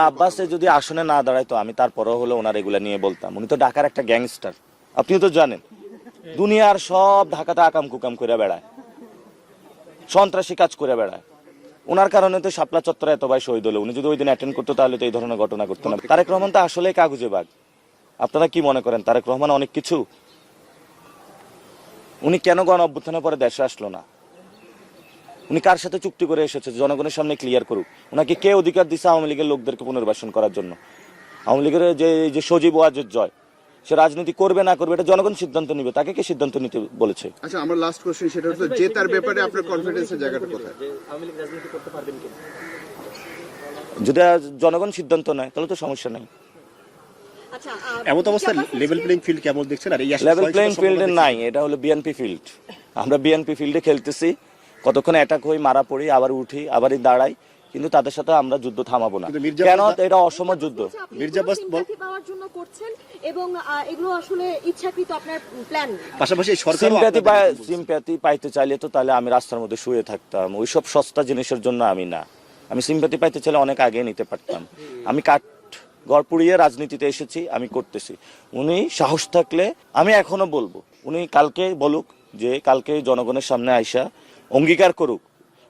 আব্বাসে যদি আসনে না দাঁড়ায় তো আমি তারপরও হলো ওনার এগুলা নিয়ে বলতাম। উনি তো ঢাকার একটা গ্যাংস্টার, আপনিও তো জানেন। দুনিয়ার সব ঢাকাতে আকাম কুকাম করে বেড়ায়, সন্ত্রাসী কাজ করে বেড়ায়। ওনার কারণে তো শাপলা চত্বরে এত ভাই শহীদ হলো। উনি যদি ওই দিন অ্যাটেন্ড করতো তাহলে তো এই ধরনের ঘটনা ঘটতো না। তারেক রহমান তো আসলে কাগজে বাঘ। আপনারা কি মনে করেন তারেক রহমান অনেক কিছু? উনি কেন গণ অভ্যুত্থানের পরে দেশে আসলো না? উনি কার সাথে চুক্তি করে এসেছে? জনগণের সামনে ক্লিয়ার করুক। ওনাকে কে অধিকার দিচ্ছে আওয়ামী লীগের লোকদেরকে পুনর্বাসন করার জন্য? আওয়ামী লীগের যে সজীব ওয়াজেদ জয়, সে রাজনীতি করবে না করবে এটা জনগণ সিদ্ধান্ত নিবে। তাকে কে সিদ্ধান্ত নিতে বলেছে? আচ্ছা, আমার লাস্ট কোশ্চেন সেটা হচ্ছে যে তার ব্যাপারে আপনার কনফিডেন্সের জায়গাটা কোথায়? আওয়ামী লীগ রাজনীতি করতে পারবেন কি? যদি জনগণ সিদ্ধান্ত নেয় তাহলে তো সমস্যা নাই। এমন অবস্থা লেভেল প্লেইং ফিল্ড কেমন দেখছেন? আর এই লেভেল প্লেইং ফিল্ডে নাই, এটা হলো বিএনপি ফিল্ড। আমরা বিএনপি ফিল্ডে খেলতেছি, কতক্ষণ অ্যাটাক হই, মারা পড়ি, আবার উঠি, আবারই দাঁড়াই, কিন্তু তাদের সাথে আমরা যুদ্ধ থামাবো না। কেন? এটা অসম যুদ্ধ। মির্জা আব্বাস পাওয়ার জন্য করছেন এবং এগুলো আসলে ইচ্ছাকৃত আপনার প্ল্যান। পাশাপাশি সরকার সিম্প্যাথি পাইতে চাইলে তো তাহলে আমি রাস্তার মধ্যে শুয়ে থাকতাম। ওইসব সস্তা জিনিসের জন্য আমি না। আমি সিম্প্যাথি পাইতে চাইলে অনেক আগে নিতে পারতাম। আমি কাঠ গড় পুড়িয়ে রাজনীতিতে এসেছি, আমি করতেছি। উনি সাহস থাকলে আমি এখনো বলবো, উনি কালকে বলুক, যে কালকে জনগণের সামনে আইসা অঙ্গীকার করুক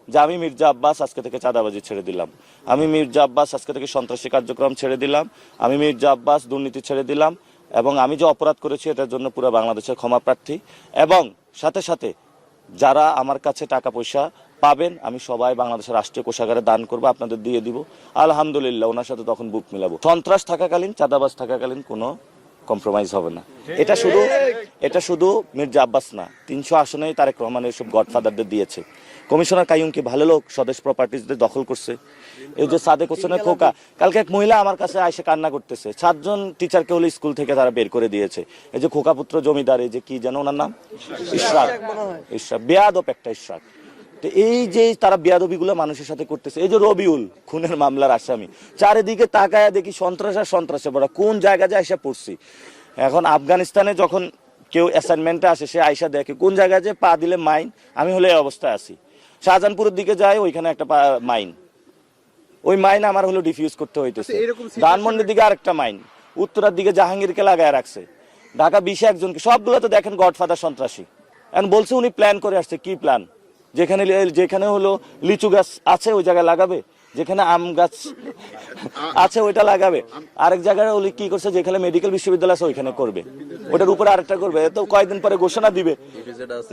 যে আমি মির্জা আব্বাস আজকে থেকে চাঁদাবাজি ছেড়ে দিলাম, আমি মির্জা আব্বাস আজকে থেকে সন্ত্রাসী কার্যক্রম ছেড়ে দিলাম, আমি মির্জা আব্বাস দুর্নীতি ছেড়ে দিলাম, এবং আমি যে অপরাধ করেছি এটার জন্য পুরো বাংলাদেশের ক্ষমা প্রার্থী। এবং সাথে সাথে যারা আমার কাছে টাকা পয়সা পাবেন আমি সবাই বাংলাদেশের রাষ্ট্রীয় কোষাগারে দান করবো, আপনাদের দিয়ে দিব। আলহামদুলিল্লাহ, ওনার সাথে তখন বুক মিলাবো। সন্ত্রাস থাকাকালীন, চাঁদাবাজ থাকাকালীন কোনো কম্প্রোমাইজ হবে না। এটা শুধু মির্জা আব্বাস না, 300 আসনেই তারেক রহমান এসব গডফাদারদের দিয়েছে। কমিশনার কাইয়ুম কি ভালো লোক? স্বদেশ প্রপার্টিজদের দখল করছে। এই যে সাদেক হোসেনের খোকা, কালকে এক মহিলা আমার কাছে এসে কান্না করতেছে, 7 জন টিচারকে হলো স্কুল থেকে তারা বের করে দিয়েছে। এই যে খোকা পুত্র জমিদার, এই যে কি যেন ওনার নাম, ইশরাক, বেয়াদব একটা ইশরাক। তো এই যে তারা বেয়াদবিগুলো মানুষের সাথে করতেছে। এই যে রবিউল খুনের মামলার আসামি, চারিদিকে তাকায়া দেখি সন্ত্রাস আর সন্ত্রাসে পড়া, কোন জায়গা যায় এসে পড়ছি। এখন আফগানিস্তানে যখন কেউ অ্যাসাইনমেন্টে আসে, সে আইসা দেখে কোন জায়গায় যে পা দিলে মাইন। আমি হলে এই অবস্থায় আছি। শাহজাহানপুরের দিকে যাই, ওইখানে একটা মাইন, ওই মাইন আমার হলো ডিফিউজ করতে হইতেছে। ধানমন্ডির দিকে আরেকটা মাইন, উত্তরার দিকে জাহাঙ্গীরকে লাগায় রাখছে, ঢাকা 20 একজনকে, সবগুলো তো দেখেন গডফাদার সন্ত্রাসী। এখন বলছে উনি প্ল্যান করে আসছে। কি প্ল্যান? যেখানে হলো লিচু গাছ আছে ওই জায়গায় লাগাবে, যেখানে আম গাছ আছে ওইটা লাগাবে, আরেক জায়গায় ওই কি করছে, যেখানে মেডিকেল বিশ্ববিদ্যালয় আছে ওইখানে করবে, ওটার উপরে আরেকটা করবে। তো কয়েকদিন পরে ঘোষণা দিবে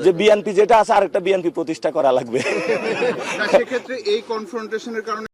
যে বিএনপি যেটা আছে আরেকটা বিএনপি প্রতিষ্ঠা করা লাগবে। সেক্ষেত্রে এই কনফ্রন্টেশনের কারণে